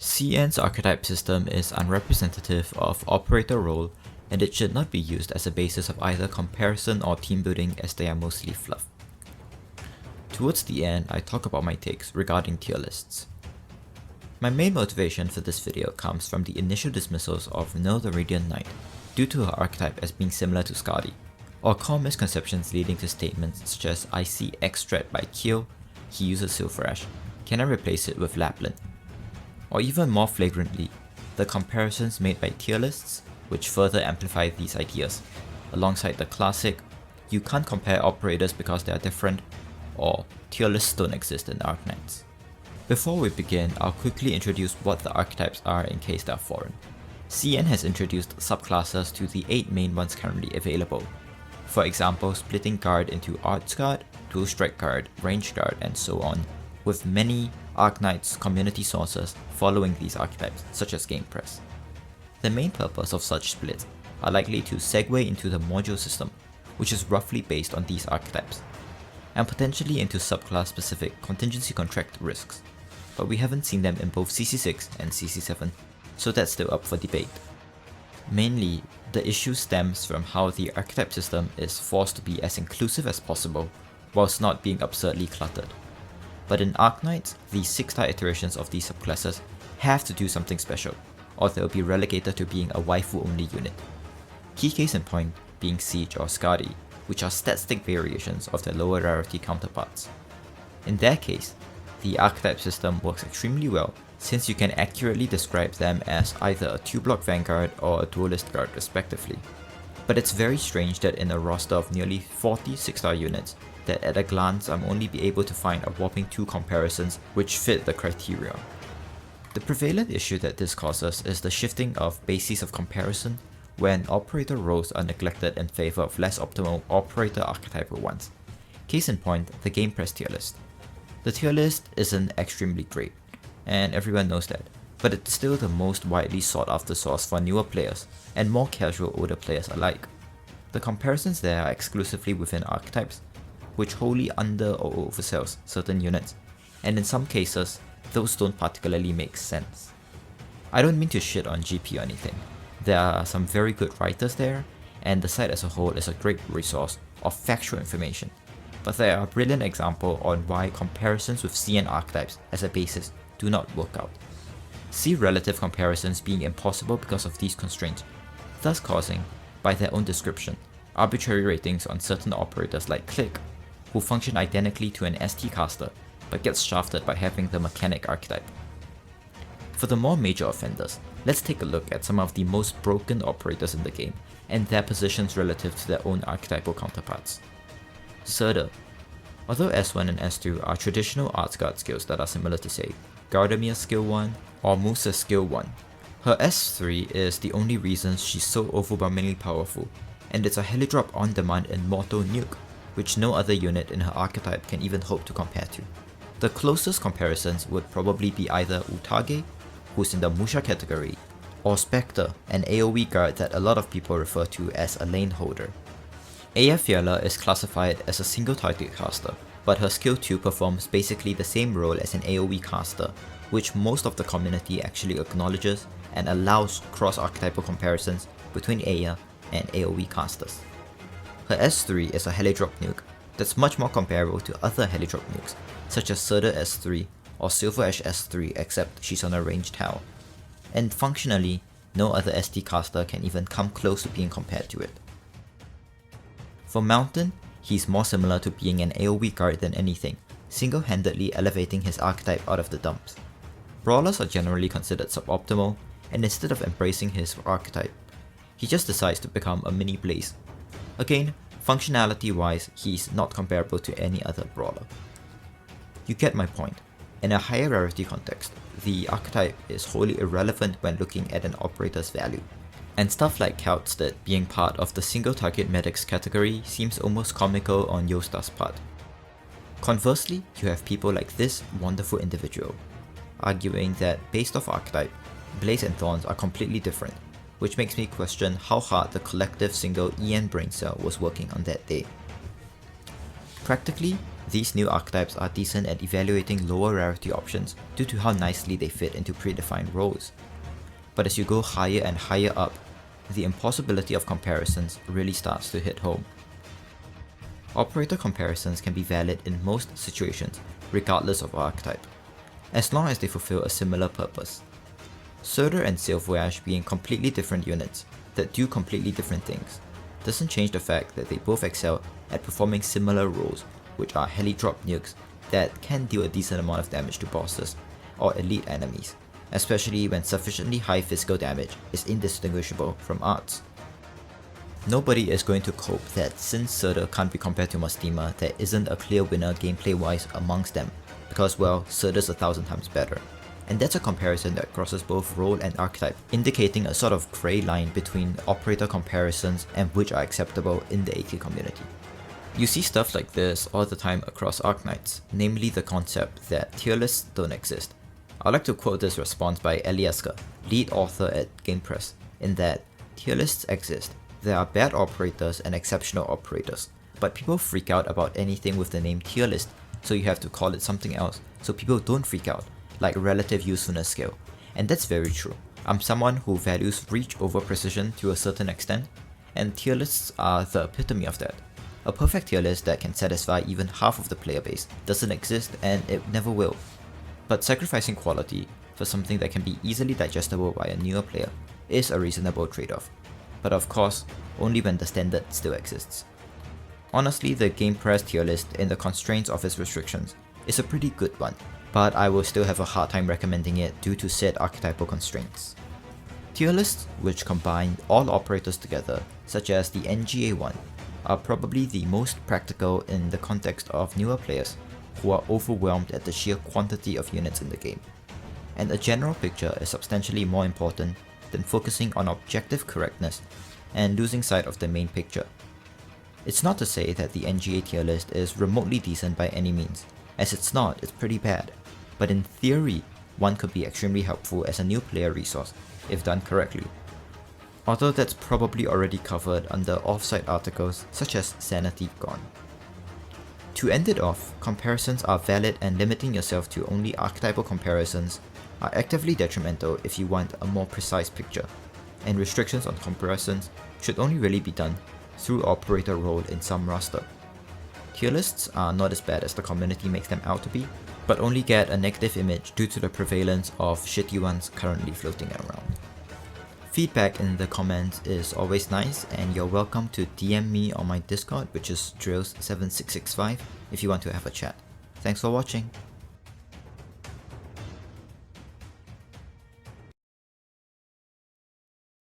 CN's archetype system is unrepresentative of operator role, and it should not be used as a basis of either comparison or team building, as they are mostly fluff. Towards the end, I talk about my takes regarding tier lists. My main motivation for this video comes from the initial dismissals of No the Radiant Knight due to her archetype as being similar to Skadi, or core misconceptions leading to statements such as I see X threat by Kyo, he uses Silver Ash, can I replace it with Lapland? Or even more flagrantly, the comparisons made by tier lists, which further amplify these ideas, alongside the classic, you can't compare operators because they are different, or tier lists don't exist in Arknights. Before we begin, I'll quickly introduce what the archetypes are in case they are foreign. CN has introduced subclasses to the 8 main ones currently available. For example, splitting guard into Arts Guard, Tool Strike Guard, Range Guard, and so on, with many Arknights community sources following these archetypes, such as Game Press. The main purpose of such splits are likely to segue into the module system, which is roughly based on these archetypes, and potentially into subclass specific contingency contract risks, but we haven't seen them in both CC6 and CC7, so that's still up for debate. Mainly, the issue stems from how the archetype system is forced to be as inclusive as possible, whilst not being absurdly cluttered. But in Arknights, the 6-star iterations of these subclasses have to do something special, or they'll be relegated to being a waifu-only unit. Key case in point being Siege or Skadi, which are statistic variations of their lower rarity counterparts. In their case, the archetype system works extremely well since you can accurately describe them as either a 2-block vanguard or a duelist guard respectively. But it's very strange that in a roster of nearly 40 6-star units, that at a glance I'm only be able to find a whopping 2 comparisons which fit the criteria. The prevalent issue that this causes is the shifting of bases of comparison when operator roles are neglected in favor of less optimal operator archetypal ones. Case in point, the Game Press tier list. The tier list isn't extremely great, and everyone knows that, but it's still the most widely sought after source for newer players and more casual older players alike. The comparisons there are exclusively within archetypes, which wholly under or oversells certain units, and in some cases, those don't particularly make sense. I don't mean to shit on GP or anything. There are some very good writers there, and the site as a whole is a great resource of factual information, but there are a brilliant example on why comparisons with CN archetypes as a basis do not work out. See relative comparisons being impossible because of these constraints, thus causing, by their own description, arbitrary ratings on certain operators like Click, who function identically to an ST caster but gets shafted by having the mechanic archetype. For the more major offenders, let's take a look at some of the most broken operators in the game and their positions relative to their own archetypal counterparts. Surda. Although S1 and S2 are traditional Arts Guard skills that are similar to say Gardamir's skill 1 or Musa's skill 1, her S3 is the only reason she's so overwhelmingly powerful, and it's a helidrop on demand immortal nuke, which no other unit in her archetype can even hope to compare to. The closest comparisons would probably be either Utage, who's in the Musha category, or Spectre, an AoE guard that a lot of people refer to as a lane holder. Aya Fiala is classified as a single target caster, but her skill 2 performs basically the same role as an AoE caster, which most of the community actually acknowledges and allows cross-archetypal comparisons between Aya and AoE casters. Her S3 is a helidrop nuke that's much more comparable to other helidrop nukes, such as Surda S3 or Silver Ash S3, except she's on a ranged tower, and functionally, no other ST caster can even come close to being compared to it. For Mountain, he's more similar to being an AoE guard than anything, single-handedly elevating his archetype out of the dumps. Brawlers are generally considered suboptimal, and instead of embracing his archetype, he just decides to become a mini Blaze. Again, functionality-wise, he's not comparable to any other brawler. You get my point. In a higher rarity context, the archetype is wholly irrelevant when looking at an operator's value, and stuff like Couchstead being part of the single target medics category seems almost comical on Yosta's part. Conversely, you have people like this wonderful individual, arguing that based off archetype, Blaze and Thorns are completely different, which makes me question how hard the collective single EN brain cell was working on that day. Practically, These new archetypes are decent at evaluating lower rarity options due to how nicely they fit into predefined roles. But as you go higher and higher up, the impossibility of comparisons really starts to hit home. Operator comparisons can be valid in most situations, regardless of archetype, as long as they fulfill a similar purpose. Surtur and Silverwash being completely different units that do completely different things doesn't change the fact that they both excel at performing similar roles, which are heli drop nukes that can deal a decent amount of damage to bosses or elite enemies, especially when sufficiently high physical damage is indistinguishable from arts. Nobody is going to cope that since Surtur can't be compared to Mustima, there isn't a clear winner gameplay wise amongst them, because well, Surtur's 1000 times better. And that's a comparison that crosses both role and archetype, indicating a sort of grey line between operator comparisons and which are acceptable in the AK community. You see stuff like this all the time across Arknights, namely the concept that tier lists don't exist. I'd like to quote this response by Elieska, lead author at GamePress, in that tier lists exist. There are bad operators and exceptional operators, but people freak out about anything with the name tier list, so you have to call it something else so people don't freak out, like relative usefulness scale. And that's very true. I'm someone who values reach over precision to a certain extent, and tier lists are the epitome of that. A perfect tier list that can satisfy even half of the player base doesn't exist, and it never will. But sacrificing quality for something that can be easily digestible by a newer player is a reasonable trade-off. But of course, only when the standard still exists. Honestly, the GamePress tier list in the constraints of its restrictions is a pretty good one, but I will still have a hard time recommending it due to said archetypal constraints. Tier lists which combine all operators together, such as the NGA one, are probably the most practical in the context of newer players who are overwhelmed at the sheer quantity of units in the game. And a general picture is substantially more important than focusing on objective correctness and losing sight of the main picture. It's not to say that the NGA tier list is remotely decent by any means, as it's not, it's pretty bad, but in theory, one could be extremely helpful as a new player resource if done correctly. Although that's probably already covered under off-site articles such as Sanity Gone. To end it off, comparisons are valid, and limiting yourself to only archetypal comparisons are actively detrimental if you want a more precise picture, and restrictions on comparisons should only really be done through operator role in some roster. Tier lists are not as bad as the community makes them out to be, but only get a negative image due to the prevalence of shitty ones currently floating around. Feedback in the comments is always nice, and you're welcome to DM me on my Discord, which is drills7665, if you want to have a chat. Thanks for watching.